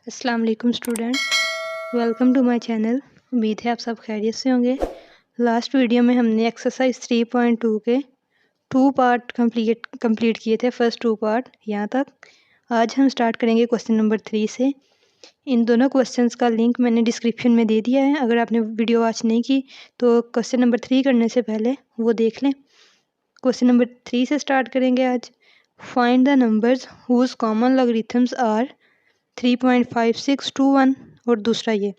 अस्सलाम वालेकुम student, welcome to my channel. उम्मीद है आप सब खैरियत से होंगे। लास्ट वीडियो में हमने एक्सरसाइज 3.2 के 2 पार्ट कंप्लीट किए थे, फर्स्ट 2 पार्ट यहाँ तक। आज हम स्टार्ट करेंगे क्वेश्चन नंबर 3 से। इन दोनों क्वेश्चंस का लिंक मैंने डिस्क्रिप्शन में दे दिया है। अगर आपने वीडियो वॉच नहीं की तो क्वेश्चन नंबर 3 करने से पहले वो देख लें। क्वेश्चन नंबर 3 से स्टार्ट करेंगे आज। Find the numbers whose common logarithms are 3.5621। और दूसरा ये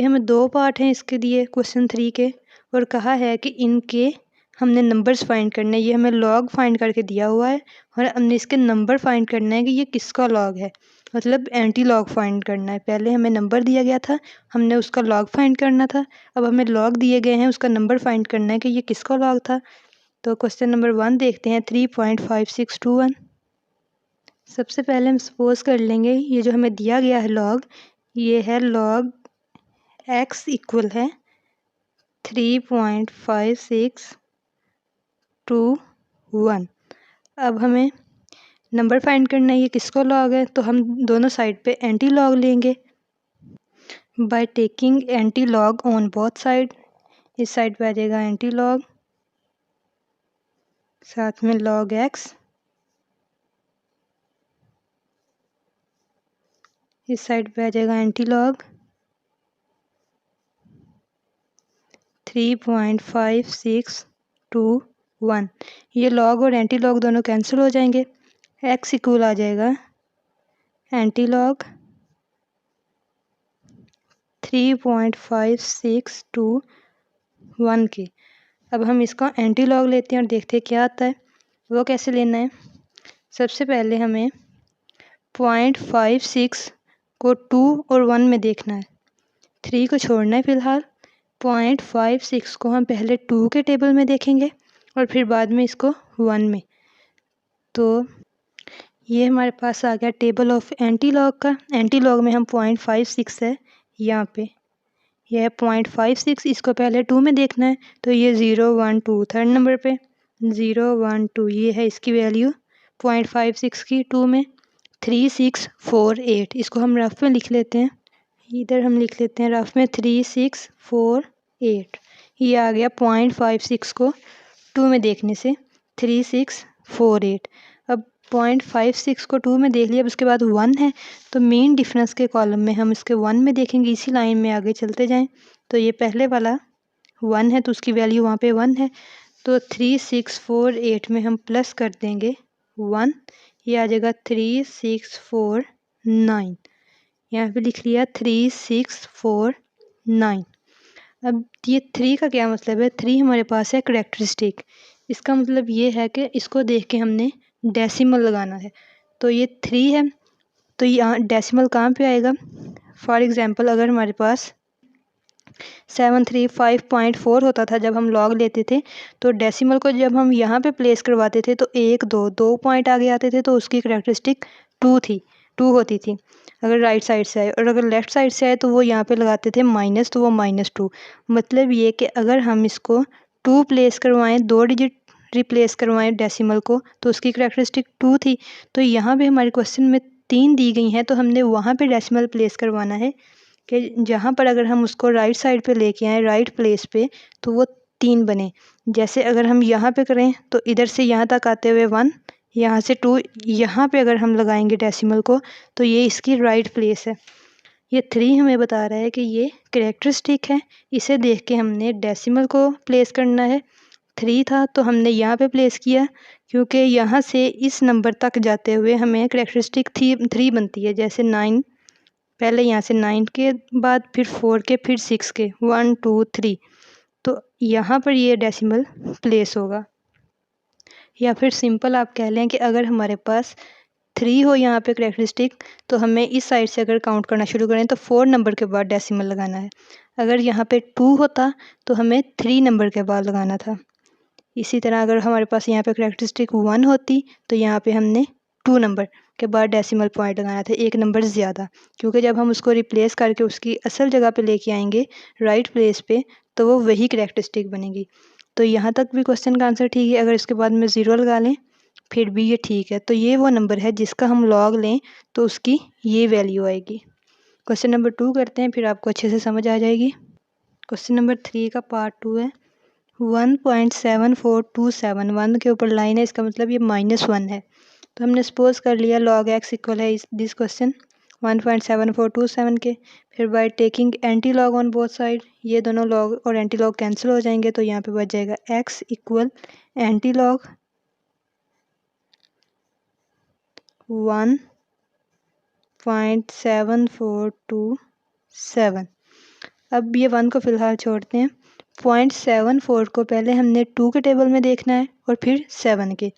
हमें 2 पार्ट हैं इसके दिए क्वेश्चन 3 के, और कहा है कि इनके हमने नंबर्स फाइंड करने हैं। ये हमें लॉग फाइंड करके दिया हुआ है और हमने इसके नंबर फाइंड करना है कि ये किसका लॉग है, मतलब एंटी लॉग फाइंड करना है। पहले हमें नंबर दिया गया था, हमने उसका लॉग फाइंड करना था। अब हमें लॉग दिए गए हैं, उसका नंबर फाइंड करना है कि ये किसका लॉग था। तो क्वेश्चन नंबर 1 देखते हैं, 3.5621। सबसे पहले हम सपोज कर लेंगे ये जो हमें दिया गया है लॉग, ये है लॉग x इक्वल है 3.5621। अब हमें नंबर फाइंड करना है ये किसको लॉग है, तो हम दोनों साइड पे एंटी लॉग लेंगे by taking anti log on both side. इस साइड पे आ जाएगा एंटी लॉग, साथ में लॉग x, इस साइड पे आ जाएगा एंटी लॉग 3.5621। ये लॉग और एंटी लॉग दोनों कैंसिल हो जाएंगे। x इक्वल आ जाएगा एंटी लॉग 3.5621 के। अब हम इसका एंटी लॉग लेते हैं और देखते हैं क्या आता है। वो कैसे लेना है, सबसे पहले हमें 0.56 को 2 और 1 में देखना है, 3 को छोड़ना है फ़िलहाल। 0.56 को हम पहले 2 के टेबल में देखेंगे और फिर बाद में इसको 1 में। तो ये हमारे पास आ गया टेबल ऑफ एंटी लॉग का। एंटी लॉग में हम 0.56 है यहाँ पे, यह है 0.56, इसको पहले 2 में देखना है, तो ये 0 1 2 थर्ड नंबर पे 0 1 2 ये है इसकी वैल्यू 0.56 की 2 में। 3648 इसको हम रफ में लिख लेते हैं, इधर हम लिख लेते हैं रफ में 3648। ये आ गया 0.56 को 2 में देखने से 3648। अब 0.56 को 2 में देख लिया, अब उसके बाद 1 है, तो मेन डिफरेंस के कॉलम में हम इसके 1 में देखेंगे। इसी लाइन में आगे चलते जाएं, तो ये पहले वाला 1 है तो उसकी वैल्यू वहाँ पे 1 है, तो 3648 में हम प्लस कर देंगे 1, ये आ जाएगा 3649। यहाँ पे लिख लिया 3649। अब ये 3 का क्या मतलब है, 3 हमारे पास है करेक्टरिस्टिक। इसका मतलब ये है कि इसको देख के हमने डेसिमल लगाना है। तो ये 3 है, तो यहाँ डेसिमल कहाँ पे आएगा। फॉर एग्ज़ाम्पल अगर हमारे पास 735.4 होता था जब हम लॉग लेते थे, तो डेसिमल को जब हम यहाँ पे प्लेस करवाते थे तो 1 2 2 पॉइंट आगे आते थे, तो उसकी करेक्टरिस्टिक 2 होती थी अगर राइट साइड से आए, और अगर लेफ़्ट साइड से आए तो वो यहाँ पे लगाते थे माइनस, तो वो -2। मतलब ये कि अगर हम इसको 2 प्लेस करवाएं, 2 डिजिट रिप्लेस करवाएं डेसिमल को, तो उसकी करेक्टरिस्टिक 2 थी। तो यहाँ पे हमारे क्वेश्चन में 3 दी गई हैं, तो हमने वहाँ पे डेसिमल प्लेस करवाना है कि जहाँ पर अगर हम उसको राइट साइड पे लेके आएँ, राइट प्लेस पे, तो वो 3 बने। जैसे अगर हम यहाँ पे करें तो इधर से यहाँ तक आते हुए 1, यहाँ से 2, यहाँ पे अगर हम लगाएंगे डेसिमल को तो ये इसकी राइट प्लेस है। ये 3 हमें बता रहा है कि ये करेक्टरिस्टिक है। इसे देख के हमने डेसिमल को प्लेस करना है। 3 था तो हमने यहाँ पे प्लेस किया, क्योंकि यहाँ से इस नंबर तक जाते हुए हमें करेक्टरिस्टिक 3 बनती है। जैसे 9, पहले यहाँ से 9 के बाद फिर 4 के फिर 6 के 1 2 3, तो यहाँ पर ये डेसिमल प्लेस होगा। या फिर सिंपल आप कह लें कि अगर हमारे पास 3 हो यहाँ पे करेक्टरिस्टिक, तो हमें इस साइड से अगर काउंट करना शुरू करें तो 4 नंबर के बाद डेसिमल लगाना है। अगर यहाँ पे 2 होता तो हमें 3 नंबर के बाद लगाना था। इसी तरह अगर हमारे पास यहाँ पे करेक्टरिस्टिक 1 होती तो यहाँ पे हमने 2 नंबर के बाद डेसिमल पॉइंट लगाना था, 1 नंबर ज़्यादा, क्योंकि जब हम उसको रिप्लेस करके उसकी असल जगह पे लेके आएंगे राइट प्लेस पे, तो वो वही करेक्टरिस्टिक बनेगी। तो यहाँ तक भी क्वेश्चन का आंसर ठीक है। अगर इसके बाद में 0 लगा लें फिर भी ये ठीक है, तो ये वो नंबर है जिसका हम लॉग लें तो उसकी ये वैल्यू आएगी। क्वेश्चन नंबर 2 करते हैं, फिर आपको अच्छे से समझ आ जाएगी। क्वेश्चन नंबर 3 का पार्ट 2 है। 1.7427 1 के ऊपर लाइन है, इसका मतलब ये -1 है। तो हमने सपोज कर लिया log x इक्वल है दिस क्वेश्चन 1.7427 के। फिर by taking anti log on both side, ये दोनों लॉग और एंटी लॉग कैंसिल हो जाएंगे, तो यहाँ पे बच जाएगा x इक्वल एंटी लॉग 1.7427। अब ये 1 को फ़िलहाल छोड़ते हैं। 0.74 को पहले हमने 2 के टेबल में देखना है और फिर 7 के।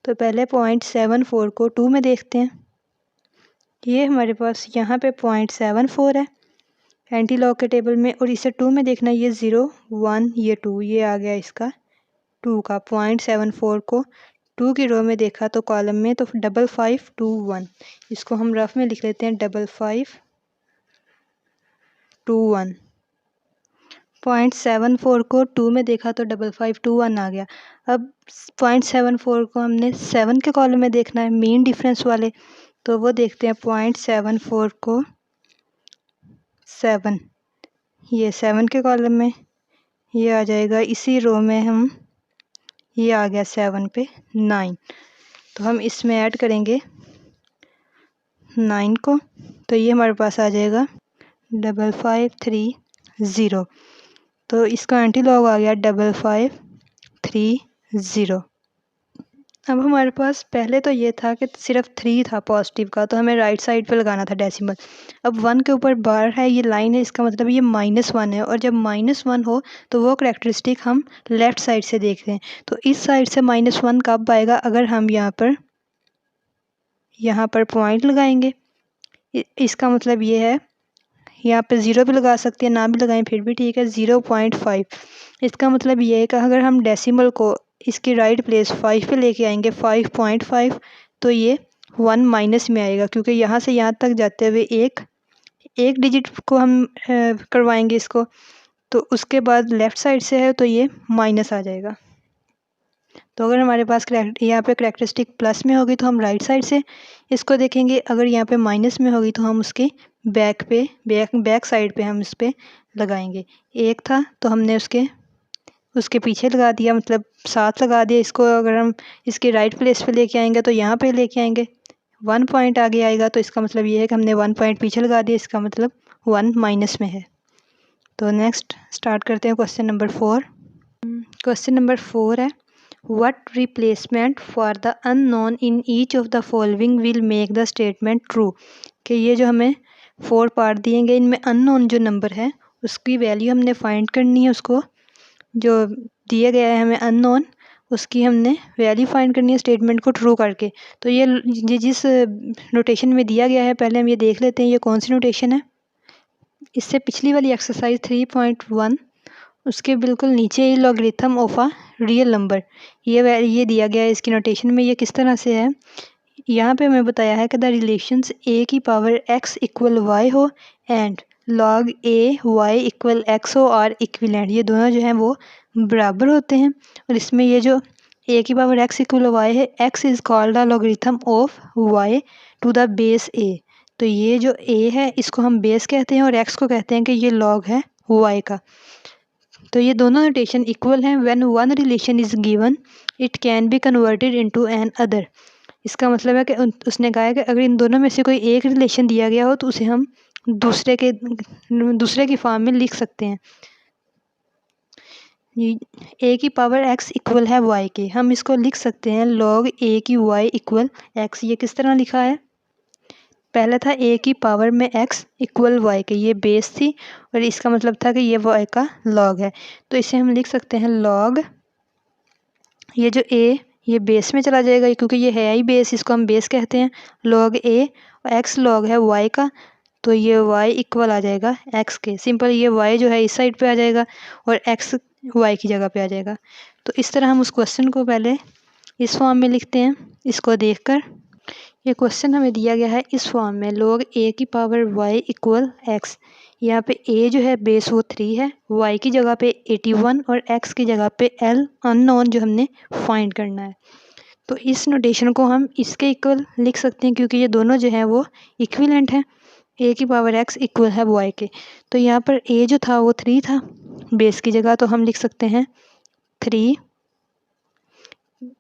तो पहले 0.74 को 2 में देखते हैं। ये हमारे पास यहाँ पे 0.74 है एंटी लॉग के टेबल में, और इसे 2 में देखना है। ये 0 1 ये 2, ये आ गया इसका 2 का। 0.74 को 2 की रो में देखा तो कॉलम में, तो 5521, इसको हम रफ में लिख लेते हैं 5521। 0.74 को 2 में देखा तो 5521 आ गया। अब 0.74 को हमने 7 के कॉलम में देखना है, मीन डिफरेंस वाले, तो वो देखते हैं 0.74 को 7, ये 7 के कॉलम में, ये आ जाएगा इसी रो में हम, ये आ गया 7 पे 9, तो हम इसमें ऐड करेंगे 9 को, तो ये हमारे पास आ जाएगा 5530। तो इसका एंटी लॉग आ गया 5530। अब हमारे पास पहले तो ये था कि सिर्फ 3 था पॉजिटिव का, तो हमें राइट साइड पे लगाना था डेसिमल। अब 1 के ऊपर बार है, ये लाइन है, इसका मतलब ये -1 है, और जब -1 हो तो वो करैक्टरिस्टिक हम लेफ़्ट साइड से देख रहे हैं। तो इस साइड से -1 कब आएगा? अगर हम यहाँ पर पॉइंट लगाएंगे। इसका मतलब ये है, यहाँ पे 0 भी लगा सकते हैं, ना भी लगाएं फिर भी ठीक है। 0.5, इसका मतलब ये है कि अगर हम डेसिमल को इसकी राइट प्लेस 5 पे लेके आएंगे 5.5, तो ये 1 माइनस में आएगा, क्योंकि यहाँ से यहाँ तक जाते हुए एक डिजिट को हम करवाएंगे इसको, तो उसके बाद लेफ़्ट साइड से है तो ये माइनस आ जाएगा। तो अगर हमारे पास यहाँ पे करैक्टरिस्टिक प्लस में होगी तो हम राइट साइड से इसको देखेंगे, अगर यहाँ पे माइनस में होगी तो हम उसके बैक साइड पे हम इस पर लगाएंगे। एक था तो हमने उसके पीछे लगा दिया, मतलब साथ लगा दिया इसको। अगर हम इसके राइट प्लेस पे लेके आएंगे तो यहाँ पे लेके आएंगे, 1 पॉइंट आगे आएगा, तो इसका मतलब ये है कि हमने 1 पॉइंट पीछे लगा दिया, इसका मतलब 1 माइनस में है। तो नेक्स्ट स्टार्ट करते हैं क्वेश्चन नंबर 4। क्वेश्चन नंबर 4 है, What replacement for the unknown in each of the following will make the statement true? कि ये जो हमें 4 पार्ट दिए गए, इनमें अननोन जो नंबर है उसकी वैल्यू हमने फाइंड करनी है। उसको जो दिया गया है हमें अननोन, उसकी हमने वैल्यू फाइंड करनी है स्टेटमेंट को ट्रू करके। तो ये जिस नोटेशन में दिया गया है, पहले हम ये देख लेते हैं ये कौन सी नोटेशन है। इससे पिछली वाली एक्सरसाइज 3.1, उसके बिल्कुल नीचे ही logarithm of a real number, ये दिया गया है इसकी नोटेशन में। ये किस तरह से है, यहाँ पे हमें बताया है कि द रिलेशंस a की पावर x इक्वल y हो and log a y equal x हो और इक्विलेंट, ये दोनों जो हैं वो बराबर होते हैं। और इसमें ये जो a की पावर x इक्वल y है, x is called the logarithm of y to the base a। तो ये जो a है इसको हम बेस कहते हैं और x को कहते हैं कि ये log है y का। तो ये दोनों नोटेशन इक्वल हैं। When one relation is given it can be converted into another. इसका मतलब है कि उसने कहा है कि अगर इन दोनों में से कोई एक रिलेशन दिया गया हो तो उसे हम दूसरे की फॉर्म में लिख सकते हैं। a की पावर x इक्वल है y के, हम इसको लिख सकते हैं log a की y इक्वल x। ये किस तरह लिखा है, पहला था a की पावर में x इक्वल y के, ये बेस थी और इसका मतलब था कि ये y का log है। तो इसे हम लिख सकते हैं log, ये जो a ये बेस में चला जाएगा क्योंकि ये है ही बेस, इसको हम बेस कहते हैं। log a और x log है y का, तो ये y इक्वल आ जाएगा x के। सिंपल, ये y जो है इस साइड पे आ जाएगा और x y की जगह पे आ जाएगा। तो इस तरह हम उस क्वेश्चन को पहले इस फॉर्म में लिखते हैं। इसको देखकर ये क्वेश्चन हमें दिया गया है इस फॉर्म में, log a की पावर y इक्वल x। यहाँ पे a जो है बेस वो 3 है, y की जगह पे 81 और x की जगह पे l अननोन जो हमने फाइंड करना है। तो इस नोटेशन को हम इसके इक्वल लिख सकते हैं क्योंकि ये दोनों जो हैं वो इक्विवेलेंट हैं। ए की पावर एक्स इक्वल है वाई के। तो यहाँ पर ए जो था वो 3 था बेस की जगह, तो हम लिख सकते हैं 3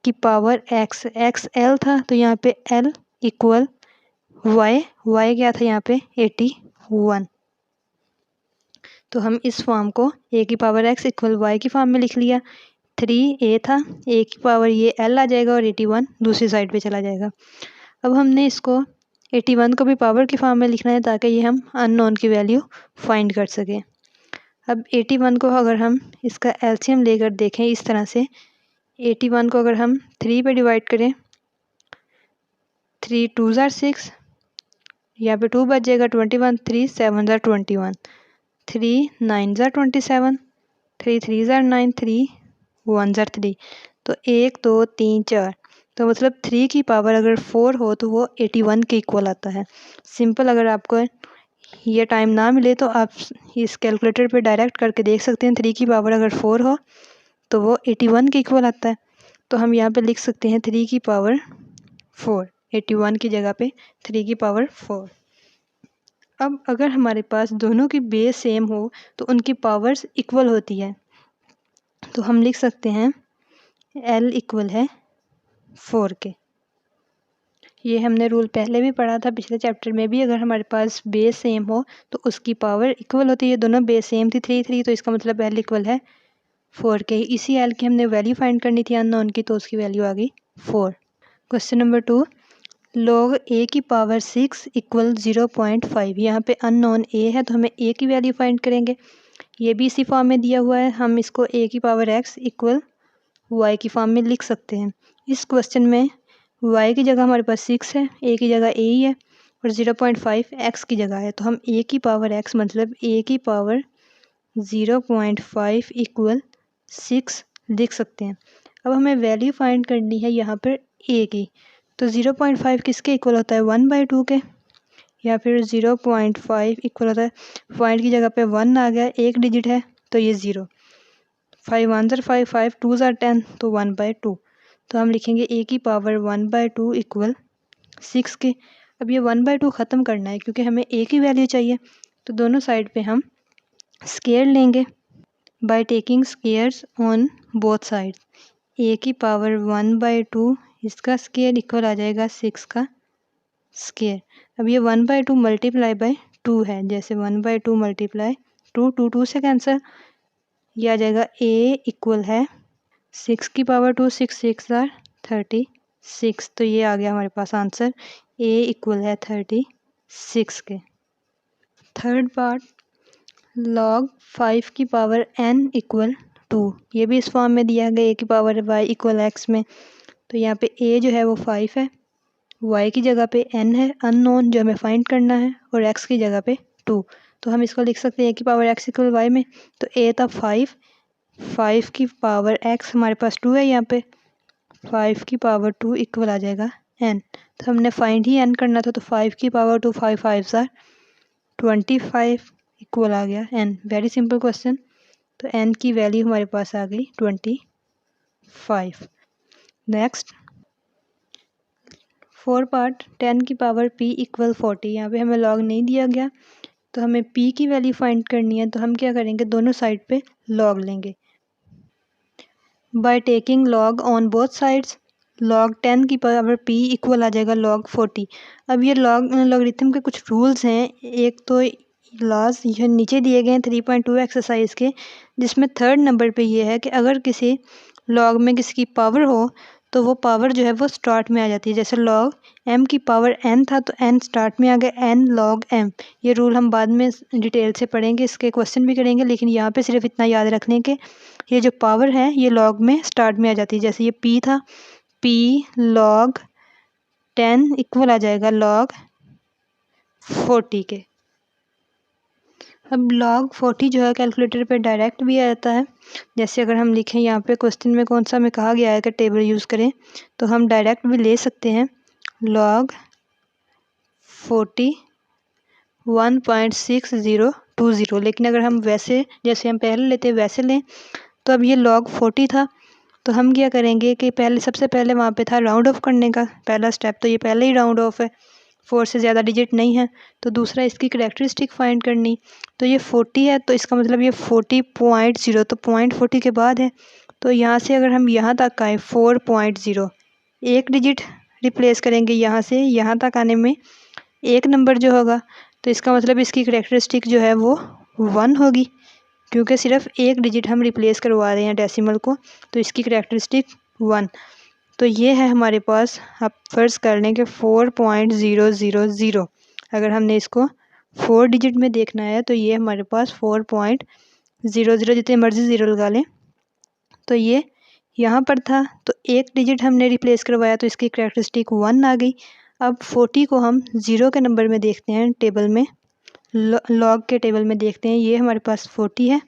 की पावर एक्स, एक्स एल था तो यहाँ पे एल इक्वल वाई, वाई क्या था यहाँ पे 81। तो हम इस फॉर्म को ए की पावर एक्स इक्वल वाई की फॉर्म में लिख लिया। 3 ए था, ए की पावर ये एल आ जाएगा और 81 दूसरी साइड पे चला जाएगा। अब हमने इसको 81 को भी पावर की फॉर्म में लिखना है ताकि ये हम अननोन की वैल्यू फाइंड कर सकें। अब 81 को अगर हम इसका एलसीएम लेकर देखें इस तरह से, 81 को अगर हम 3 पे डिवाइड करें, 3 2 ज़ार 6, यहाँ पे 2 बच जाएगा 21, 3 7 ज़ार 21, 3 9 ज़ार 27, 3 3 ज़ार 9, 3 1 ज़ार 3। तो 1 2 3 4, तो मतलब 3 की पावर अगर 4 हो तो वो 81 के इक्वल आता है। सिंपल, अगर आपको ये टाइम ना मिले तो आप इस कैलकुलेटर पे डायरेक्ट करके देख सकते हैं। 3 की पावर अगर 4 हो तो वो 81 के इक्वल आता है। तो हम यहाँ पे लिख सकते हैं 3 की पावर 4, 81 की जगह पे 3 की पावर 4। अब अगर हमारे पास दोनों की बेस सेम हो तो उनकी पावर्स इक्वल होती है। तो हम लिख सकते हैं L इक्वल है 4 के। ये हमने रूल पहले भी पढ़ा था पिछले चैप्टर में भी, अगर हमारे पास बेस सेम हो तो उसकी पावर इक्वल होती है। दोनों बेस सेम थी 3 3, तो इसका मतलब L इक्वल है 4 के। इसी L की हमने वैल्यू फाइंड करनी थी अननोन की, तो उसकी वैल्यू आ गई 4। क्वेश्चन नंबर 2, log a की पावर 6 इक्वल 0.5। यहाँ पे अननोन a है तो हमें a की वैल्यू फाइंड करेंगे। ये भी इसी फॉर्म में दिया हुआ है, हम इसको a की पावर x इक्वल y की फॉर्म में लिख सकते हैं। इस क्वेश्चन में y की जगह हमारे पास 6 है, a की जगह a ही है और 0.5 x की जगह है। तो हम a की पावर x मतलब a की पावर 0.5 इक्वल 6 लिख सकते हैं। अब हमें वैल्यू फाइंड करनी है यहाँ पर a की। तो 0.5 किसके इक्वल होता है 1/2 के, या फिर 0.5 इक्वल होता है, पॉइंट की जगह पे 1 आ गया, एक डिजिट है तो ये 0, 5 1 ज़ार 5, 5 2 ज़ार 10, तो 1/2। तो हम लिखेंगे a की पावर 1/2 इक्वल 6 के। अब ये 1/2 ख़त्म करना है क्योंकि हमें a की वैल्यू चाहिए, तो दोनों साइड पे हम स्क्वायर लेंगे by taking squares on both side. a की पावर 1/2 इसका स्क्वायर इक्वल आ जाएगा 6 का स्क्वायर। अब ये 1/2 मल्टीप्लाई बाय 2 है, जैसे 1/2 मल्टीप्लाई 2, 2 2 से कैंसिल, ये आ जाएगा a इक्वल है 6 की पावर 2, 6 6 ज़ार 36। तो ये आ गया हमारे पास आंसर, a इक्वल है 36 के। थर्ड पार्ट, log 5 की पावर n इक्वल 2। ये भी इस फॉर्म में दिया गया a की पावर y इक्वल x में। तो यहाँ पे a जो है वो 5 है, y की जगह पे n है अननोन जो हमें फाइंड करना है, और x की जगह पे 2। तो हम इसको लिख सकते हैं a की पावर x इक्वल y में। तो a था 5, 5 की पावर x हमारे पास 2 है, यहाँ पे 5 की पावर 2 इक्वल आ जाएगा n। तो हमने फाइंड ही n करना था, तो 5 की पावर 2, 5 5 ज़ार 25 इक्वल आ गया n। Very simple question. तो n की वैल्यू हमारे पास आ गई 25। नेक्स्ट 4 पार्ट, 10 की पावर p इक्वल 40। यहाँ पे हमें लॉग नहीं दिया गया तो हमें p की वैल्यू फाइंड करनी है। तो हम क्या करेंगे, दोनों साइड पे लॉग लेंगे by taking log on both sides. log 10 की पावर p इक्वल आ जाएगा log 40। अब ये लॉगरिथम के कुछ रूल्स हैं। एक तो लॉज ये नीचे दिए गए हैं 3.2 एक्सरसाइज के, जिसमें थर्ड नंबर पे ये है कि अगर किसी लॉग में किसी की पावर हो तो वो पावर जो है वो स्टार्ट में आ जाती है। जैसे log m की पावर n था तो n स्टार्ट में आ गया, n log m। ये रूल हम बाद में डिटेल से पढ़ेंगे, इसके क्वेश्चन भी करेंगे, लेकिन यहाँ पे सिर्फ इतना याद रख लें कि ये जो पावर है ये log में स्टार्ट में आ जाती है। जैसे ये p था, p log 10 इक्वल आ जाएगा log 40 के। अब log 40 जो है कैलकुलेटर पे डायरेक्ट भी आ जाता है। जैसे अगर हम लिखें यहाँ पे क्वेश्चन में कौन सा हमें कहा गया है कि टेबल यूज़ करें, तो हम डायरेक्ट भी ले सकते हैं। log 40 1.6020, लेकिन अगर हम वैसे जैसे हम पहले लेते वैसे लें तो अब ये log 40 था तो हम क्या करेंगे कि पहले सबसे पहले वहाँ पे था राउंड ऑफ करने का पहला स्टेप, तो ये पहले ही राउंड ऑफ है, 4 से ज़्यादा डिजिट नहीं है। तो दूसरा इसकी करैक्टरिस्टिक फाइंड करनी, तो ये 40 है, तो इसका मतलब ये 40.0, तो 0.40 के बाद है। तो यहाँ से अगर हम यहाँ तक आए 4.0, एक डिजिट रिप्लेस करेंगे यहाँ से यहाँ तक आने में एक नंबर जो होगा, तो इसका मतलब इसकी करैक्टरिस्टिक जो है वो 1 होगी, क्योंकि सिर्फ एक डिजिट हम रिप्लेस करवा रहे हैं डेसिमल को, तो इसकी करैक्टरिस्टिक 1। तो ये है हमारे पास, आप फ़र्ज़ कर लें कि 4.000। अगर हमने इसको 4 डिजिट में देखना है तो ये हमारे पास 4.00, जितने मर्ज़ी ज़ीरो लगा लें। तो ये यहाँ पर था, तो एक डिजिट हमने रिप्लेस करवाया तो इसकी करैक्टरिस्टिक 1 आ गई। अब 40 को हम ज़ीरो के नंबर में देखते हैं, टेबल में लॉग के टेबल में देखते हैं। ये हमारे पास 40 है,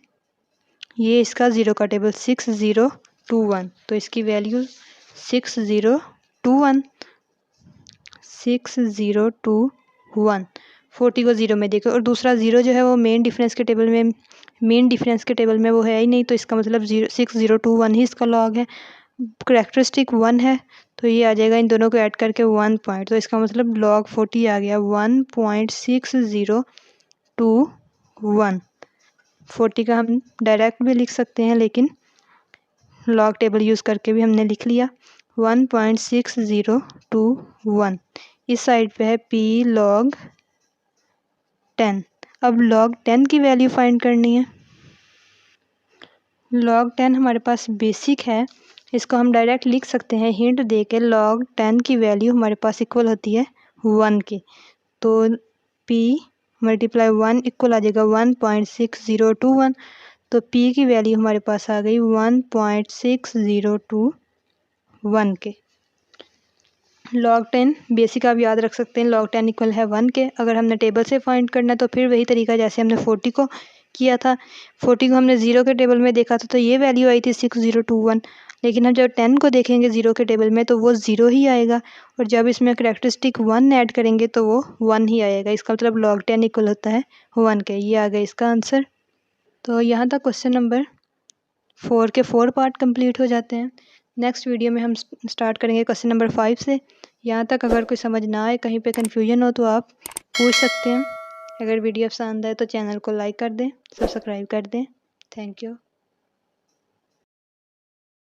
ये इसका ज़ीरो का टेबल 6021, तो इसकी वैल्यू 6021 6021। 40 को ज़ीरो में देखो, और दूसरा ज़ीरो जो है वो मेन डिफरेंस के टेबल में वो है ही नहीं, तो इसका मतलब 6021 ही इसका लॉग है। करैक्टरिस्टिक 1 है, तो ये आ जाएगा इन दोनों को ऐड करके 1 पॉइंट, तो इसका मतलब लॉग 40 आ गया 1.6021। 40 का हम डायरेक्ट भी लिख सकते हैं, लेकिन लॉग टेबल यूज़ करके भी हमने लिख लिया 1.6021। इस साइड पे है p log 10। अब log 10 की वैल्यू फाइंड करनी है। log 10 हमारे पास बेसिक है, इसको हम डायरेक्ट लिख सकते हैं हिंट दे के। log 10 की वैल्यू हमारे पास इक्वल होती है 1 के, तो p मल्टीप्लाई 1 इक्वल आ जाएगा 1.6021। तो p की वैल्यू हमारे पास आ गई 1.6021 के। log 10 बेसिक आप याद रख सकते हैं, log 10 इक्वल है 1 के। अगर हमने टेबल से फाइंड करना है तो फिर वही तरीका जैसे हमने 40 को किया था। 40 को हमने ज़ीरो के टेबल में देखा था तो ये वैल्यू आई थी 6021, लेकिन हम जब 10 को देखेंगे ज़ीरो के टेबल में तो वो ज़ीरो ही आएगा, और जब इसमें करैक्टरिस्टिक 1 ऐड करेंगे तो वो 1 ही आएगा। इसका मतलब log 10 इक्वल होता है 1 के। ये आ गया इसका आंसर। तो यहाँ तक क्वेश्चन नंबर 4 के 4 पार्ट कंप्लीट हो जाते हैं। नेक्स्ट वीडियो में हम स्टार्ट करेंगे क्वेश्चन नंबर 5 से। यहाँ तक अगर कोई समझ ना आए, कहीं पे कन्फ्यूजन हो तो आप पूछ सकते हैं। अगर वीडियो पसंद आए तो चैनल को लाइक कर दें, सब्सक्राइब कर दें। Thank you.